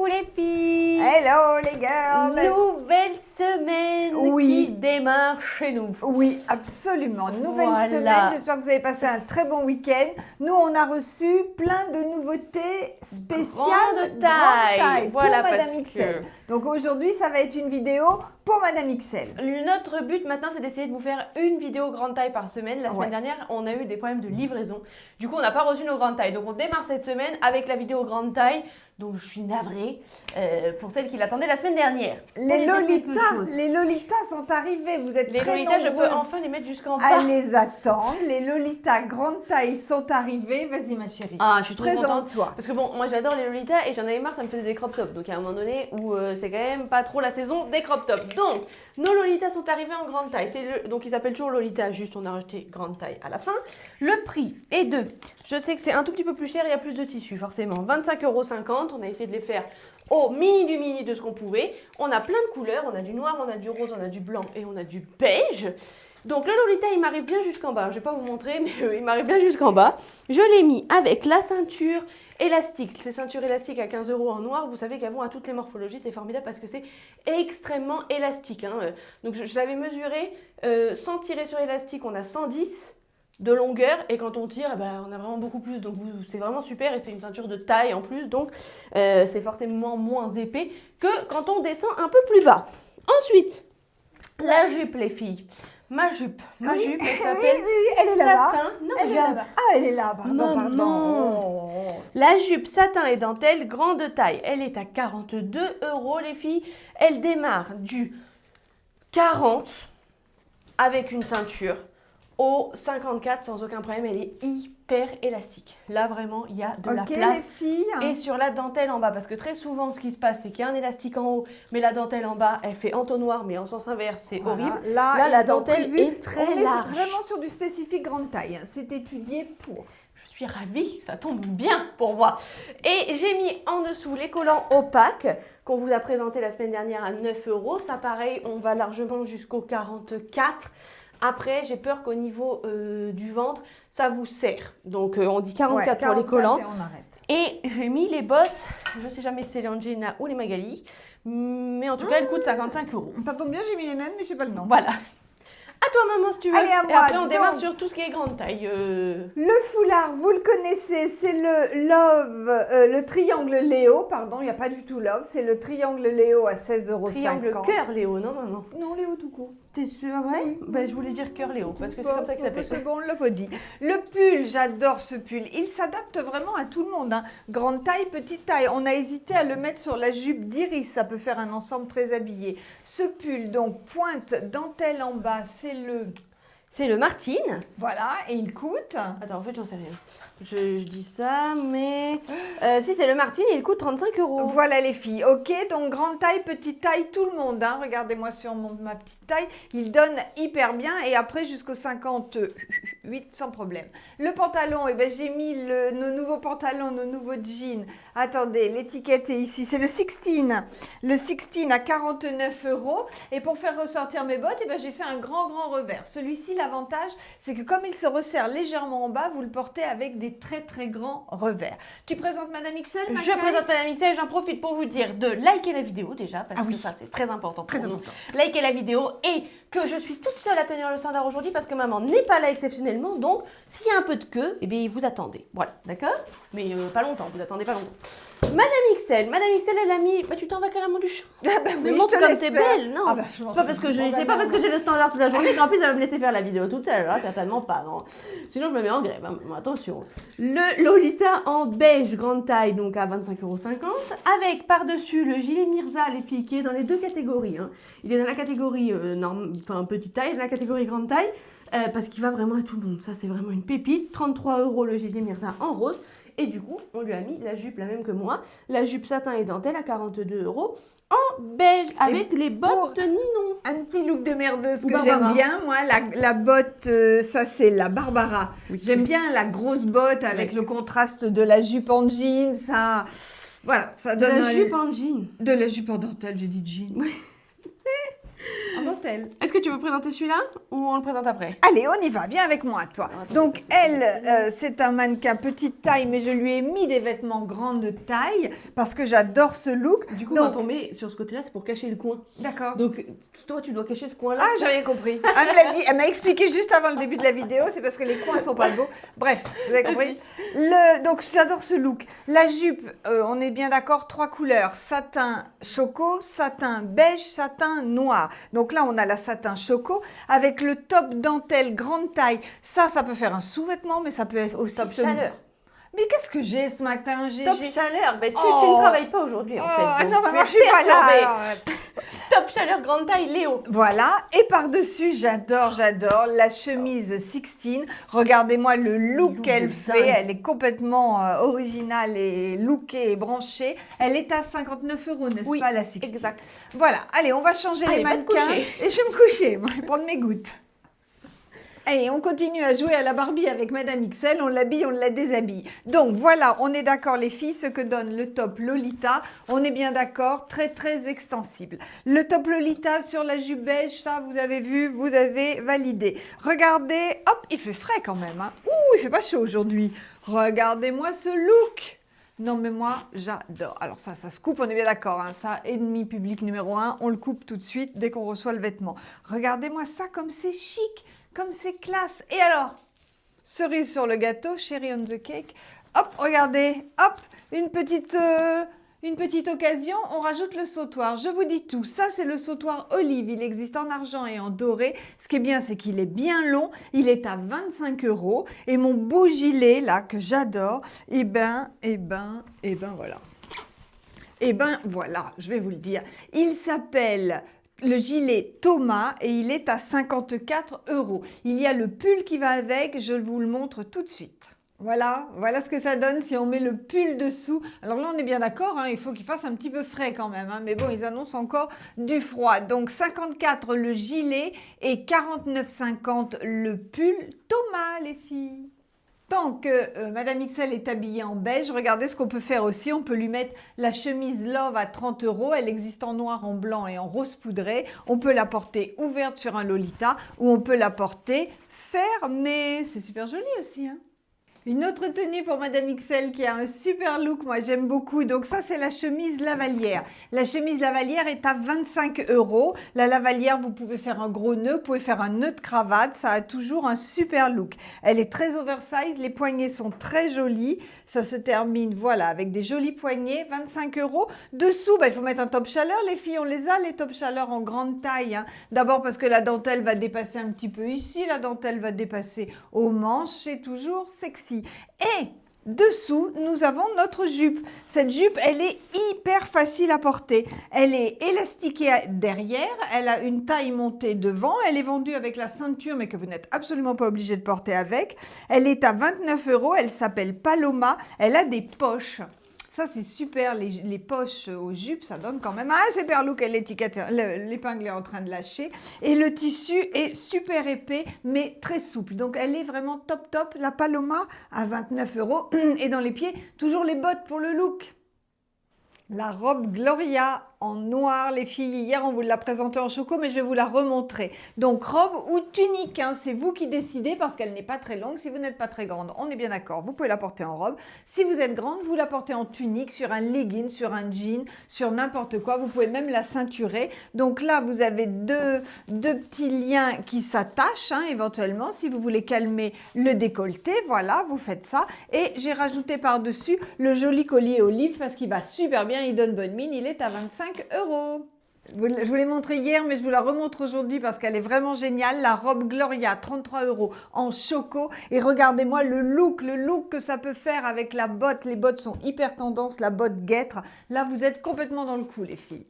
Coucou les filles. Hello les girls. Nouvelle semaine qui démarre chez nous. Oui, absolument. Nouvelle semaine. J'espère que vous avez passé un très bon week-end. Nous, on a reçu plein de nouveautés spéciales. Grande taille. Voilà, pour Madame parce XL. Donc aujourd'hui, ça va être une vidéo pour Madame XL. Notre but maintenant, c'est d'essayer de vous faire une vidéo grande taille par semaine. La semaine dernière, on a eu des problèmes de livraison. Du coup, on n'a pas reçu nos grandes tailles. Donc, on démarre cette semaine avec la vidéo grande taille. Donc, je suis navrée pour celles qui l'attendaient la semaine dernière. Les Lolitas sont arrivées. Vous êtes très Lolitas, je nombreuses peux enfin les mettre jusqu'en bas. à les attendre. Les Lolitas grande taille sont arrivées. Vas-y, ma chérie. Ah, je suis trop contente. Toi. Parce que bon, moi j'adore les Lolitas et j'en avais marre, ça me faisait des crop tops. Donc, à un moment donné où c'est quand même pas trop la saison des crop tops. Donc, nos Lolitas sont arrivées en grande taille. Donc, ils s'appellent toujours Lolita, juste on a rajouté grande taille à la fin. Le prix est de, je sais que c'est un tout petit peu plus cher, il y a plus de tissu forcément. 25,50 €. On a essayé de les faire au mini du mini de ce qu'on pouvait. On a plein de couleurs, on a du noir, on a du rose, on a du blanc et on a du beige. Donc le Lolita, il m'arrive bien jusqu'en bas. Je vais pas vous montrer, mais il m'arrive bien jusqu'en bas. Je l'ai mis avec la ceinture élastique. Ces ceintures élastiques à 15 € en noir, vous savez qu'elles vont à toutes les morphologies. C'est formidable parce que c'est extrêmement élastique. Donc je l'avais mesuré, sans tirer sur élastique, on a 110 de longueur et quand on tire, on a vraiment beaucoup plus. Donc c'est vraiment super et c'est une ceinture de taille en plus. Donc c'est forcément moins épais que quand on descend un peu plus bas. Ensuite, la jupe les filles. Ma jupe, elle s'appelle elle est là-bas. satin. Non, elle est là-bas. Ah, elle est là, pardon. La jupe satin et dentelle grande taille, elle est à 42 € les filles. Elle démarre du 40 avec une ceinture au 54 sans aucun problème. Elle est hyper élastique. Là vraiment, il y a de la place. Les filles. Et sur la dentelle en bas, parce que très souvent, ce qui se passe, c'est qu'il y a un élastique en haut, mais la dentelle en bas, elle fait entonnoir, mais en sens inverse, c'est horrible. Là, la dentelle est très large. On est vraiment sur du spécifique grande taille. C'est étudié pour. Je suis ravie, ça tombe bien pour moi. Et j'ai mis en dessous les collants opaques qu'on vous a présenté la semaine dernière à 9 €. Ça, pareil, on va largement jusqu'au 44. Après, j'ai peur qu'au niveau du ventre, ça vous serre. Donc, on dit 44 pour les collants. Et on arrête. Et j'ai mis les bottes, je ne sais jamais si c'est les Angelina ou les Magali, mais en tout cas, elles coûtent 55 €. Ça tombe bien, j'ai mis les mêmes, mais je sais pas le nom. Voilà. À toi, maman, si tu veux. Allez, à moi. Et après, on démarre sur tout ce qui est grande taille. Le foulard, vous le connaissez, c'est le Love, le triangle Léo, pardon, il n'y a pas du tout Love, c'est le triangle Léo à 16,50 €. Triangle cœur Léo, non, maman? Non, Léo tout court. T'es sûre? Ouais. Je voulais dire cœur Léo, parce que c'est comme ça qu'il s'appelle. C'est bon, on l'a pas dit. Le pull, j'adore ce pull. Il s'adapte vraiment à tout le monde. Grande taille, petite taille. On a hésité à le mettre sur la jupe d'Iris. Ça peut faire un ensemble très habillé. Ce pull, donc, pointe, dentelle en bas, c'est le Martine. Voilà, et il coûte. Attends, en fait, j'en sais rien. Je dis ça, mais. Si, c'est le Martine, il coûte 35 €. Voilà les filles. Ok, donc grande taille, petite taille, tout le monde. Regardez-moi sur ma petite taille. Il donne hyper bien. Et après, jusqu'au 58, sans problème. Le pantalon, j'ai mis nos nouveaux pantalons, nos nouveaux jeans. Attendez, l'étiquette est ici. C'est le 16. Le 16 à 49 €. Et pour faire ressortir mes bottes, j'ai fait un grand revers. Celui-ci, l'avantage, c'est que comme il se resserre légèrement en bas, vous le portez avec des très très grands revers. Tu présentes Madame XL, Je présente Madame XL, j'en profite pour vous dire de liker la vidéo déjà, parce que ça c'est très important pour nous. Liker la vidéo et que je suis toute seule à tenir le standard aujourd'hui parce que maman n'est pas là exceptionnellement, donc s'il y a un peu de queue, vous attendez. Voilà, d'accord? Mais pas longtemps, vous attendez pas longtemps. Madame XL, elle a mis. Tu t'en vas carrément du champ. Mais montre comme t'es belle, non? C'est pas parce que pas parce que j'ai le standard toute la journée qu'en plus elle va me laisser faire la vidéo toute seule. Certainement pas, non. Sinon je me mets en grève. Attention. Le Lolita en beige grande taille, donc à 25,50 €, avec par-dessus le gilet Mirza, les filles, qui est dans les deux catégories. Il est dans la catégorie petite taille, dans la catégorie grande taille, parce qu'il va vraiment à tout le monde. Ça c'est vraiment une pépite. 33 € le gilet Mirza en rose. Et du coup, on lui a mis la jupe la même que moi, la jupe satin et dentelle à 42 € en beige avec les bottes Ninon. Un petit look de merdeuse que j'aime bien, moi, la botte, ça c'est la Barbara. Oui. J'aime bien la grosse botte avec le contraste de la jupe en jean, ça, voilà, ça donne. De la jupe en jean. De la jupe en dentelle, j'ai dit jean. Oui. En dentelle. dentelle. Est-ce que tu veux présenter celui-là ou on le présente après? Allez, on y va, viens avec moi, toi. Alors, attends, Donc, parce que elle, c'est un mannequin petite taille, mais je lui ai mis des vêtements grande taille parce que j'adore ce look. Du coup, donc, quand on met sur ce côté-là, c'est pour cacher le coin. d'accord. Donc, toi, tu dois cacher ce coin-là. Ah, j'ai rien compris. Elle m'a expliqué juste avant le début de la vidéo, c'est parce que les coins sont pas beaux. Bref, vous avez compris. Donc, j'adore ce look. La jupe, on est bien d'accord, 3 couleurs. Satin choco, satin beige, satin noir. Donc là, on a la satin choco avec le top dentelle grande taille. Ça peut faire un sous-vêtement, mais ça peut être aussi... Top chaleur. Mais qu'est-ce que j'ai ce matin? Top chaleur. Ben, tu ne travailles pas aujourd'hui, en fait. Non, donc maman, tu je es suis pas là. perturbée. alors. Top chaleur, grande taille, Léo. Voilà, et par-dessus, j'adore la chemise 16. Regardez-moi le look qu'elle de fait, dingue. elle est complètement originale et lookée et branchée. Elle est à 59 €, n'est-ce pas, la 16? Exact. Voilà, allez, on va changer Allez, les va te mannequins coucher. et je vais me coucher, moi, je vais prendre mes gouttes. Allez, on continue à jouer à la Barbie avec Madame XL, on l'habille, on la déshabille. Donc voilà, on est d'accord les filles, ce que donne le top Lolita, on est bien d'accord, très très extensible. Le top Lolita sur la jupe beige, ça vous avez vu, vous avez validé. Regardez, hop, il fait frais quand même, hein. Ouh, il fait pas chaud aujourd'hui. Regardez-moi ce look. Non mais moi, j'adore. Alors ça se coupe, on est bien d'accord, hein. Ça, ennemi public numéro 1, on le coupe tout de suite dès qu'on reçoit le vêtement. Regardez-moi ça comme c'est chic. Comme c'est classe. Et alors, cerise sur le gâteau, cherry on the cake. Hop, regardez, hop, une petite occasion, on rajoute le sautoir. Je vous dis tout, ça c'est le sautoir olive. Il existe en argent et en doré. Ce qui est bien, c'est qu'il est bien long. Il est à 25 €. Et mon beau gilet, là, que j'adore, eh ben, voilà. Eh ben, voilà, je vais vous le dire. Il s'appelle... le gilet Thomas et il est à 54 €. Il y a le pull qui va avec, je vous le montre tout de suite. Voilà ce que ça donne si on met le pull dessous. Alors là, on est bien d'accord, hein, il faut qu'il fasse un petit peu frais quand même, hein, mais bon, ils annoncent encore du froid. Donc 54 le gilet et 49,50 le pull Thomas, les filles. Tant que Madame XL est habillée en beige, regardez ce qu'on peut faire aussi. On peut lui mettre la chemise Love à 30 €. Elle existe en noir, en blanc et en rose poudré. On peut la porter ouverte sur un Lolita ou on peut la porter fermée. C'est super joli aussi, hein. Une autre tenue pour Madame XL qui a un super look, moi j'aime beaucoup. Donc ça c'est la chemise lavalière. La chemise lavalière est à 25 €. La lavalière, vous pouvez faire un gros nœud, vous pouvez faire un nœud de cravate. Ça a toujours un super look. Elle est très oversize, les poignets sont très jolis. Ça se termine, voilà, avec des jolis poignets, 25 €. Dessous, il faut mettre un top chaleur. Les filles, on les a, les top chaleur en grande taille, hein. D'abord parce que la dentelle va dépasser un petit peu ici, la dentelle va dépasser aux manches, c'est toujours sexy. Et dessous, nous avons notre jupe. Cette jupe, elle est hyper facile à porter. Elle est élastiquée derrière, elle a une taille montée devant, elle est vendue avec la ceinture, mais que vous n'êtes absolument pas obligé de porter avec. Elle est à 29 €, elle s'appelle Paloma, elle a des poches. Ça, c'est super, les poches aux jupes, ça donne quand même un super look. L'épingle est en train de lâcher. Et le tissu est super épais, mais très souple. Donc, elle est vraiment top, top. La Paloma à 29 €. Et dans les pieds, toujours les bottes pour le look. La robe Gloria en noir, les filles. Hier, on vous l'a présentée en choco, mais je vais vous la remontrer. Donc, robe ou tunique, hein, c'est vous qui décidez parce qu'elle n'est pas très longue. Si vous n'êtes pas très grande, on est bien d'accord, vous pouvez la porter en robe. Si vous êtes grande, vous la portez en tunique, sur un legging, sur un jean, sur n'importe quoi. Vous pouvez même la ceinturer. Donc là, vous avez deux petits liens qui s'attachent, hein, éventuellement, si vous voulez calmer le décolleté. Voilà, vous faites ça. Et j'ai rajouté par-dessus le joli collier olive parce qu'il va super bien, il donne bonne mine. Il est à 25 €. Je vous l'ai montré hier, mais je vous la remontre aujourd'hui parce qu'elle est vraiment géniale. La robe Gloria, 33 € en choco. Et regardez-moi le look que ça peut faire avec la botte. Les bottes sont hyper tendance, la botte guêtre. Là, vous êtes complètement dans le coup, les filles.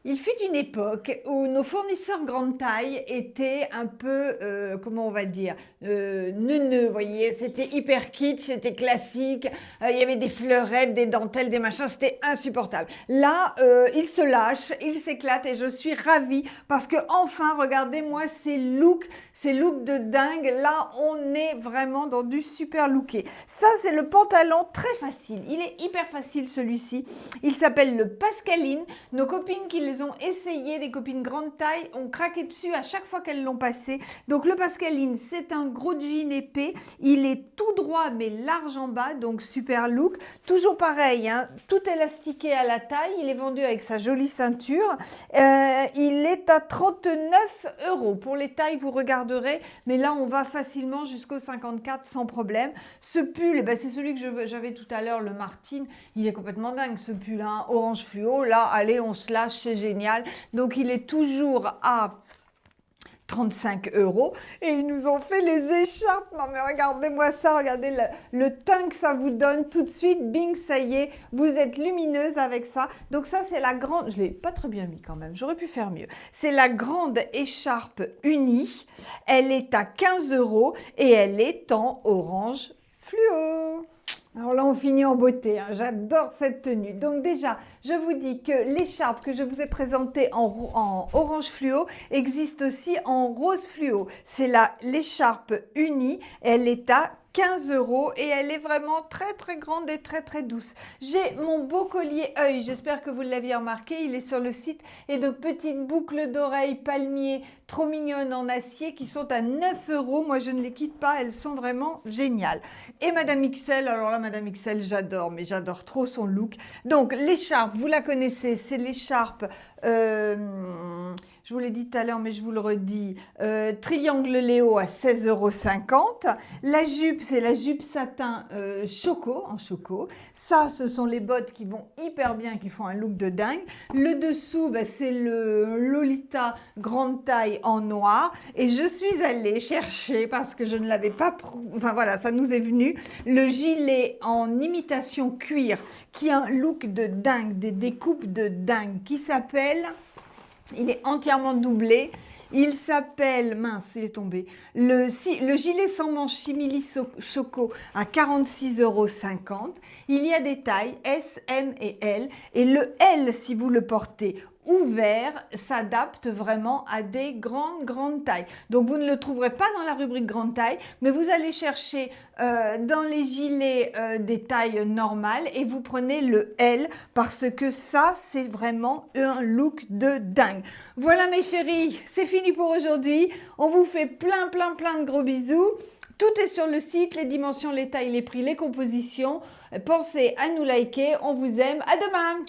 Il fut une époque où nos fournisseurs grande taille étaient un peu, comment on va dire, neuneux, vous voyez, c'était hyper kitsch, c'était classique, il y avait des fleurettes, des dentelles, des machins, c'était insupportable. Là, ils se lâchent, ils s'éclatent et je suis ravie parce que enfin, regardez-moi ces looks de dingue. Là, on est vraiment dans du super looké. Ça, c'est le pantalon très facile. Il est hyper facile celui-ci. Il s'appelle le Pascaline. Nos copines qui les les ont essayés, des copines grande taille, ont craqué dessus à chaque fois qu'elles l'ont passé. Donc le Pascaline, c'est un gros jean épais, il est tout droit mais large en bas, donc super look. Toujours pareil, hein, tout élastiqué à la taille, il est vendu avec sa jolie ceinture. Il est à 39 €. Pour les tailles, vous regarderez, mais là on va facilement jusqu'au 54 sans problème. Ce pull, eh ben, c'est celui que j'avais tout à l'heure, le Martine, il est complètement dingue ce pull, hein, orange fluo. Là, allez, on se lâche, c'est génial. Donc il est toujours à 35 € et ils nous ont fait les écharpes. Non mais regardez-moi ça, regardez le teint que ça vous donne tout de suite. Bing, ça y est, vous êtes lumineuse avec ça. Donc ça c'est la grande, je l'ai pas très bien mis quand même, j'aurais pu faire mieux. C'est la grande écharpe unie. Elle est à 15 € et elle est en orange fluo. Alors là, on finit en beauté, hein. J'adore cette tenue. Donc déjà, je vous dis que l'écharpe que je vous ai présentée en orange fluo existe aussi en rose fluo. C'est l'écharpe unie, elle est à 15 € et elle est vraiment très très grande et très très douce. J'ai mon beau collier œil, j'espère que vous l'aviez remarqué, il est sur le site, et de petites boucles d'oreilles palmiers trop mignonnes en acier qui sont à 9 €. Moi je ne les quitte pas, elles sont vraiment géniales. Et Madame XL, alors là Madame XL j'adore, mais j'adore trop son look. Donc l'écharpe, vous la connaissez, c'est l'écharpe... je vous l'ai dit tout à l'heure, mais je vous le redis, triangle Léo à 16,50 €. La jupe, c'est la jupe satin choco, en choco. Ça, ce sont les bottes qui vont hyper bien, qui font un look de dingue. Le dessous, bah, c'est le Lolita grande taille en noir. Et je suis allée chercher, parce que je ne l'avais pas... Enfin voilà, ça nous est venu. Le gilet en imitation cuir, qui a un look de dingue, des découpes de dingue, qui s'appelle... Il est entièrement doublé. Il s'appelle, mince, il est tombé, le gilet sans manche Chimili Choco à 46,50 €. Il y a des tailles S, M et L. Et le L, si vous le portez ouvert, s'adapte vraiment à des grandes tailles. Donc vous ne le trouverez pas dans la rubrique grande taille, mais vous allez chercher dans les gilets des tailles normales et vous prenez le L parce que ça c'est vraiment un look de dingue. Voilà mes chéris, c'est fini pour aujourd'hui. On vous fait plein de gros bisous. Tout est sur le site, les dimensions, les tailles, les prix, les compositions. Pensez à nous liker, on vous aime. À demain!